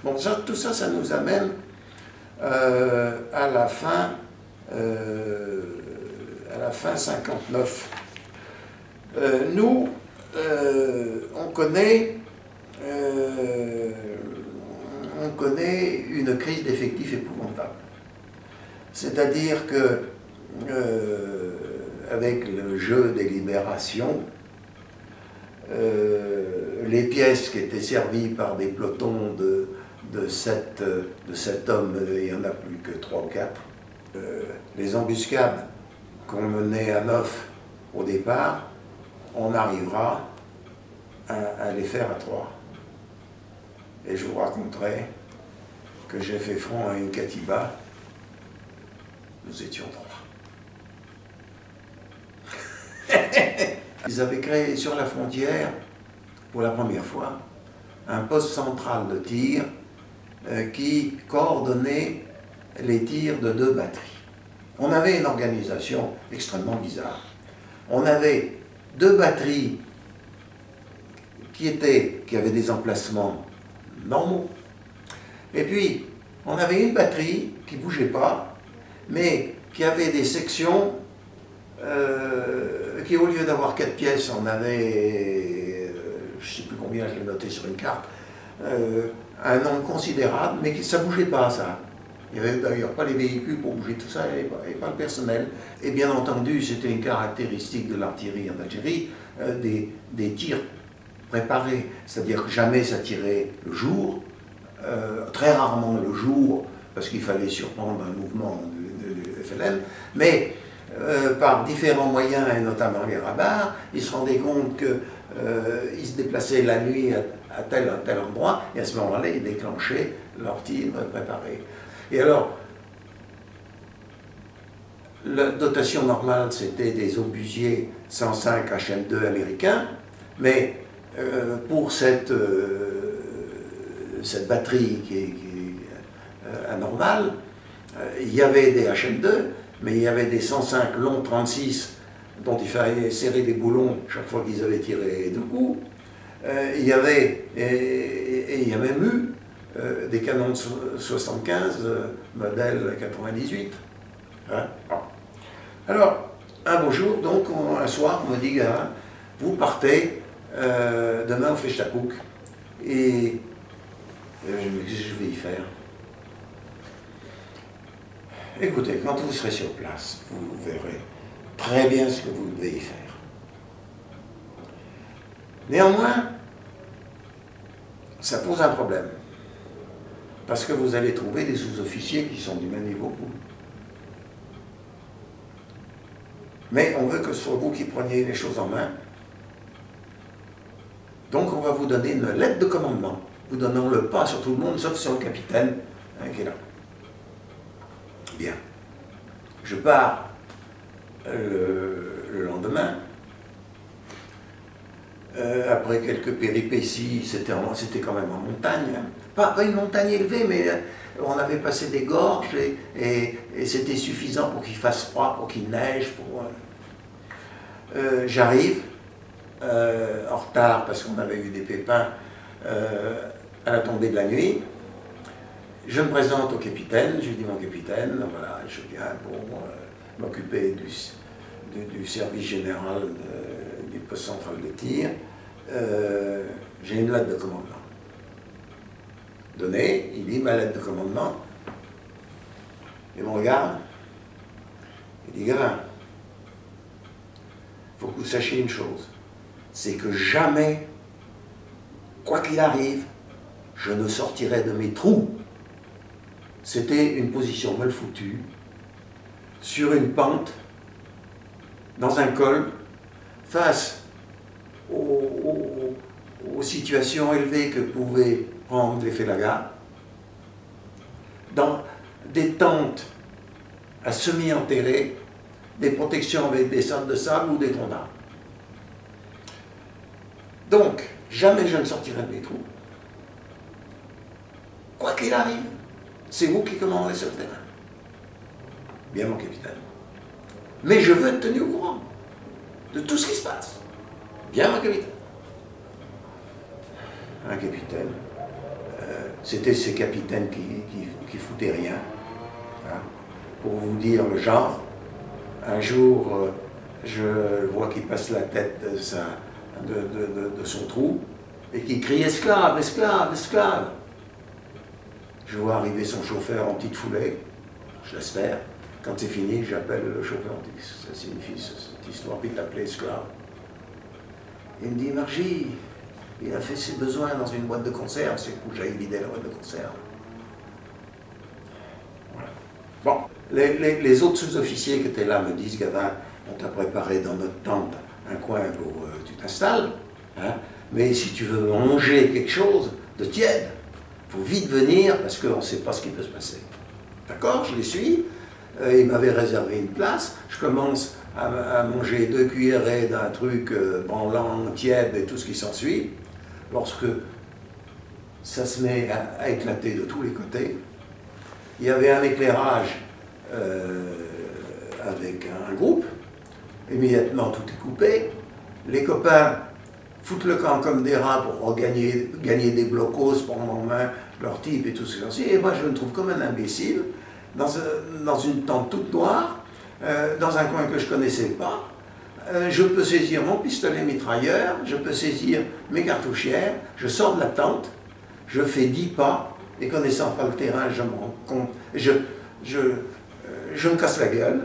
Bon, ça, tout ça, ça nous amène à la fin 59. Nous, on connaît une crise d'effectifs épouvantable. C'est-à-dire que, avec le jeu des libérations, les pièces qui étaient servies par des pelotons de 7 hommes, il n'y en a plus que 3 ou 4, les embuscades qu'on menait à 9 au départ, on arrivera à les faire à 3. Et je vous raconterai que j'ai fait front à une Katiba, nous étions 3. Ils avaient créé sur la frontière, pour la première fois, un poste central de tir qui coordonnait les tirs de 2 batteries. On avait une organisation extrêmement bizarre. On avait 2 batteries qui avaient des emplacements normaux. Et puis, on avait une batterie qui ne bougeait pas, mais qui avait des sections qui, au lieu d'avoir 4 pièces, on avait, je ne sais plus combien, je l'ai noté sur une carte, un nombre considérable, mais ça ne bougeait pas, ça. Il n'y avait d'ailleurs pas les véhicules pour bouger tout ça, et pas le personnel. Et bien entendu, c'était une caractéristique de l'artillerie en Algérie, des tirs préparés. C'est-à-dire que jamais ça tirait le jour, très rarement le jour, parce qu'il fallait surprendre un mouvement du FLN, mais par différents moyens, et notamment les radars, ils se rendaient compte qu'ils se déplaçaient la nuit à tel endroit, et à ce moment-là, ils déclenchaient leur tir préparé. Et alors, la dotation normale, c'était des obusiers 105 HM2 américains, mais pour cette batterie qui est anormale, il y avait des HM2, mais il y avait des 105 longs 36 dont il fallait serrer des boulons chaque fois qu'ils avaient tiré 2 coups. Il y avait, et il y a même eu des canons de 75, modèle 98. Hein? Alors, un beau jour, donc, un soir, on me dit, gamin, vous partez demain au Fechtakouk. Et qu'est-ce que je vais y faire? Écoutez, quand vous serez sur place, vous verrez très bien ce que vous devez y faire. Néanmoins, ça pose un problème. Parce que vous allez trouver des sous-officiers qui sont du même niveau que vous. Mais on veut que ce soit vous qui preniez les choses en main. Donc on va vous donner une lettre de commandement. Vous donnons le pas sur tout le monde, sauf sur le capitaine qui est là. Bien. Je pars le lendemain. Après quelques péripéties, c'était quand même en montagne. Hein. Pas une montagne élevée, mais on avait passé des gorges et c'était suffisant pour qu'il fasse froid, pour qu'il neige. J'arrive en retard parce qu'on avait eu des pépins à la tombée de la nuit. Je me présente au capitaine, je lui dis mon capitaine, voilà, je viens pour m'occuper du service général du poste central de tir. J'ai une lettre de commandement. Donnée, il dit ma lettre de commandement. Il me regarde, il dit gamin, il faut que vous sachiez une chose, c'est que jamais, quoi qu'il arrive, je ne sortirai de mes trous. C'était une position mal foutue, sur une pente, dans un col, face aux situations élevées que pouvaient prendre les Félagas, dans des tentes à semi-enterrées, des protections avec des sacs de sable ou des troncs d'arbres. Donc, jamais je ne sortirai de mes trous. Quoi qu'il arrive, c'est vous qui commanderez sur le terrain. Bien, mon capitaine. Mais je veux être tenu au courant de tout ce qui se passe. Bien, mon capitaine. Un capitaine C'était ces capitaines qui foutaient rien. Hein. Pour vous dire le genre, un jour, je vois qu'il passe la tête de son trou et qui crie « Esclave, esclave, esclave !» Je vois arriver son chauffeur en petite foulée, je laisse faire. Quand c'est fini, j'appelle le chauffeur, ça signifie cette histoire, puis il l'appelait esclave. Il me dit « Margie, il a fait ses besoins dans une boîte de conserve, c'est pour que j'aille vider la boîte de conserve. » Voilà. Bon, les autres sous-officiers qui étaient là me disent « Gavin, on t'a préparé dans notre tente un coin pour tu t'installes, hein, mais si tu veux manger quelque chose de tiède, il faut vite venir parce qu'on ne sait pas ce qui peut se passer. » D'accord, je les suis. Il m'avait réservé une place. Je commence à manger 2 cuillerées d'un truc branlant, tiède et tout ce qui s'ensuit. Lorsque ça se met à éclater de tous les côtés, il y avait un éclairage avec un groupe. Immédiatement, tout est coupé. Les copains foutent le camp comme des rats pour gagner des blocos, prendre en main leur type et tout ce qui s'ensuit. Et moi, je me trouve comme un imbécile dans une tente toute noire, dans un coin que je ne connaissais pas. Je peux saisir mon pistolet mitrailleur, je peux saisir mes cartouchières, je sors de la tente, je fais 10 pas, et connaissant pas le terrain, je me rends compte, je me casse la gueule,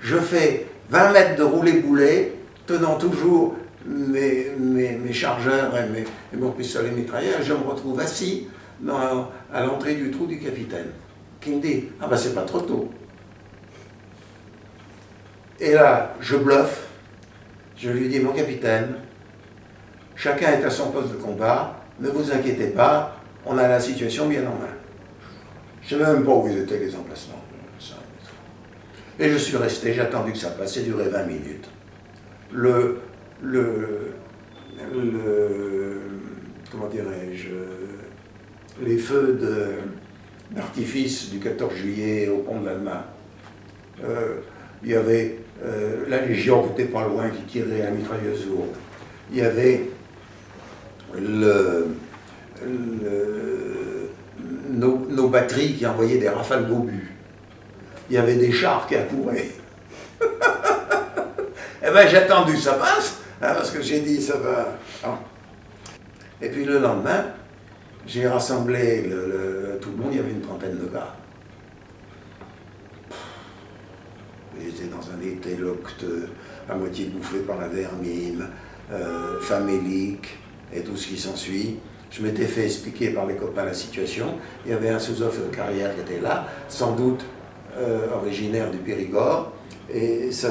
je fais 20 mètres de roulé-boulé, tenant toujours mes chargeurs et mon pistolet mitrailleur, et je me retrouve assis à l'entrée du trou du capitaine, qui me dit « Ah ben c'est pas trop tôt ». Et là, je bluffe, je lui dis « Mon capitaine, chacun est à son poste de combat, ne vous inquiétez pas, on a la situation bien en main. » Je ne sais même pas où étaient les emplacements. Et je suis resté, j'ai attendu que ça passe, ça a duré 20 minutes. Comment dirais-je, les feux d'artifice du 14 juillet au pont de l'Alma. Il y avait la Légion qui n'était pas loin, qui tirait la mitrailleuse lourde. Il y avait nos batteries qui envoyaient des rafales d'obus. Il y avait des chars qui accouraient. Eh bien, j'ai attendu ça passe, hein, parce que j'ai dit ça va. Hein. Et puis le lendemain, j'ai rassemblé tout le monde, il y avait une trentaine de gars. J'étais dans un été locteux, à moitié bouffé par la vermine, famélique et tout ce qui s'ensuit. Je m'étais fait expliquer par les copains la situation. Il y avait un sous-officier de carrière qui était là, sans doute originaire du Périgord, et sa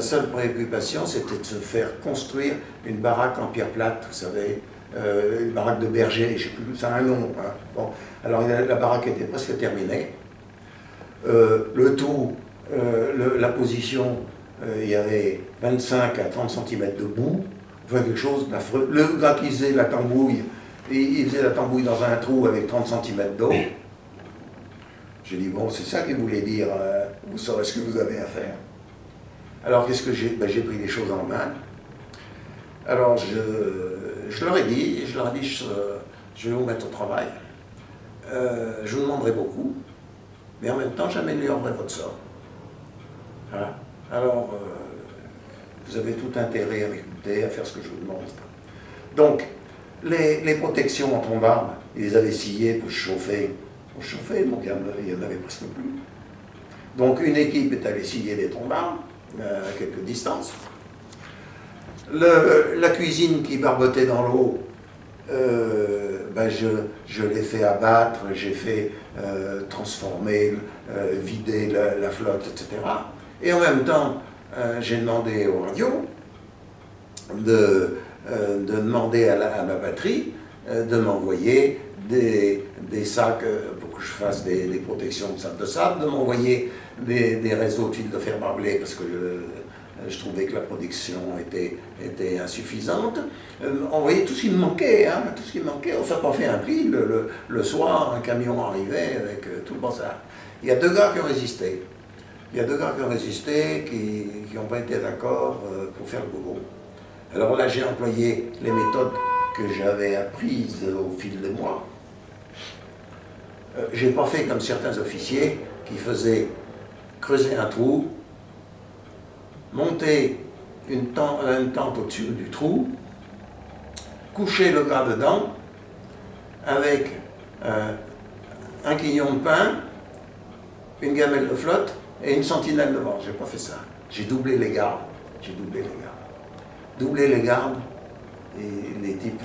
seule préoccupation, c'était de se faire construire une baraque en pierre plate, vous savez, une baraque de berger, je ne sais plus, ça a un nom. Hein. Bon. Alors la baraque était presque terminée. Le tout, la position, il y avait 25 à 30 cm de boue, enfin quelque chose d'affreux. Le gars qui faisait la tambouille, il faisait la tambouille dans un trou avec 30 cm d'eau. J'ai dit, bon, c'est ça qu'il voulait dire, vous saurez ce que vous avez à faire. Alors, qu'est-ce que j'ai? Ben, j'ai pris les choses en main. Alors, je leur ai dit, je vais vous mettre au travail. Je vous demanderai beaucoup, mais en même temps, j'améliorerai votre sort. Hein? Alors, vous avez tout intérêt à m'écouter, à faire ce que je vous demande. Donc, les protections en tombarde, ils les avaient sciées pour chauffer. Donc il n'y en avait presque plus. Donc une équipe est allée scier des tombardes à quelques distances. La cuisine qui barbotait dans l'eau, ben je l'ai fait abattre, j'ai fait transformer, vider la flotte, etc. Et en même temps, j'ai demandé aux radios de demander à ma batterie de m'envoyer des sacs pour que je fasse des protections de sacs de sable, de m'envoyer des réseaux de fils de fer barbelé parce que je trouvais que la production était insuffisante. Envoyer tout ce qui me manquait, hein, tout ce qui me manquait. On ne s'est pas fait un prix. Le soir, un camion arrivait avec tout le bazar. Il y a 2 gars qui ont résisté. Il y a 2 gars qui ont résisté, qui n'ont pas été d'accord pour faire le boulot. Alors là, j'ai employé les méthodes que j'avais apprises au fil des mois. J'ai pas fait comme certains officiers qui faisaient creuser un trou, monter une tente au-dessus du trou, coucher le gars dedans avec un quignon de pain, une gamelle de flotte et une sentinelle devant. J'ai pas fait ça. J'ai doublé les gardes. J'ai doublé les gardes. Doublé les gardes et les types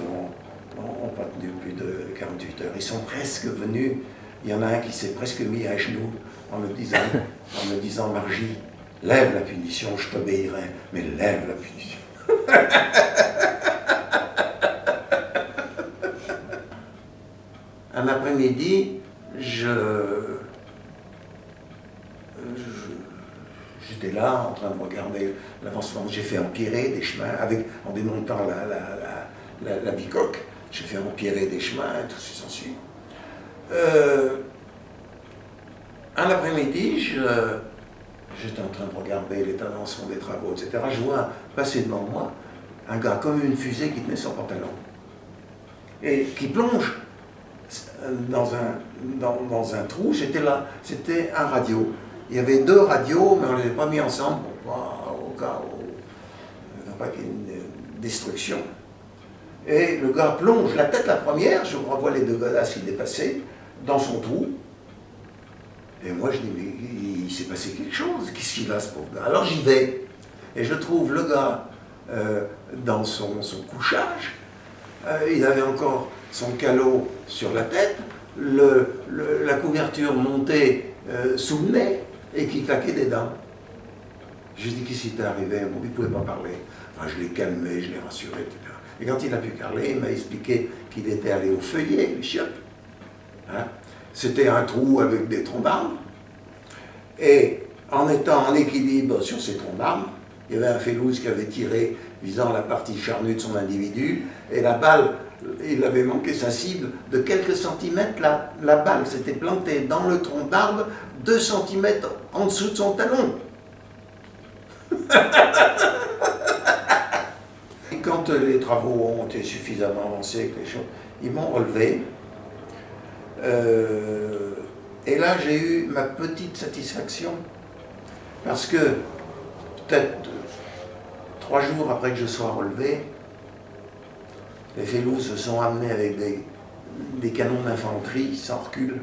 n'ont pas tenu plus de 48 heures. Ils sont presque venus. Il y en a un qui s'est presque mis à genoux en me disant Margy, lève la punition, je t'obéirai, mais lève la punition. Un après-midi, j'étais là en train de regarder l'avancement. J'ai fait empirer des chemins en démontant la bicoque. J'ai fait empirer des chemins et tout ce qui s'ensuit. Un après-midi, j'étais en train de regarder l'état d'avancement des travaux, etc. Je vois passer devant moi un gars comme une fusée qui tenait son pantalon et qui plonge dans un trou. C'était un radio. Il y avait deux radios, mais on ne les avait pas mis ensemble pour pas, au cas où il n'y a pas qu'il y ait une destruction. Et le gars plonge la tête la première, je revois les deux godasses qui dépassaient dans son trou. Et moi je dis, mais il s'est passé quelque chose, qu'est-ce qu'il a ce pauvre gars? Alors j'y vais, et je trouve le gars dans son couchage, il avait encore son calot sur la tête, la couverture montée sous le nez, et qui claquait des dents. Je dis, qu'est-ce qui t'est arrivé? Bon, il ne pouvait pas parler. Enfin, je l'ai calmé, je l'ai rassuré, etc. Et quand il a pu parler, il m'a expliqué qu'il était allé au feuillet, les chiottes. Hein? C'était un trou avec des troncs d'arbres. Et en étant en équilibre sur ces troncs d'arbres, il y avait un Félouz qui avait tiré visant la partie charnue de son individu, et la balle, il avait manqué sa cible de quelques centimètres. La balle s'était plantée dans le tronc d'arbre 2 centimètres en dessous de son talon. Et quand les travaux ont été suffisamment avancés, ils m'ont relevé. Et là, j'ai eu ma petite satisfaction, parce que peut-être 3 jours après que je sois relevé, les Félouz se sont amenés avec des canons d'infanterie sans recul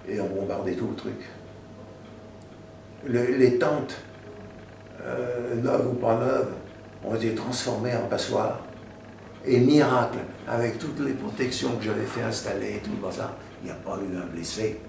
et ont bombardé tout le truc. Les tentes, neuves ou pas neuves, ont été transformées en passoires. Et miracle, avec toutes les protections que j'avais fait installer et tout le bazar, il n'y a pas eu un blessé.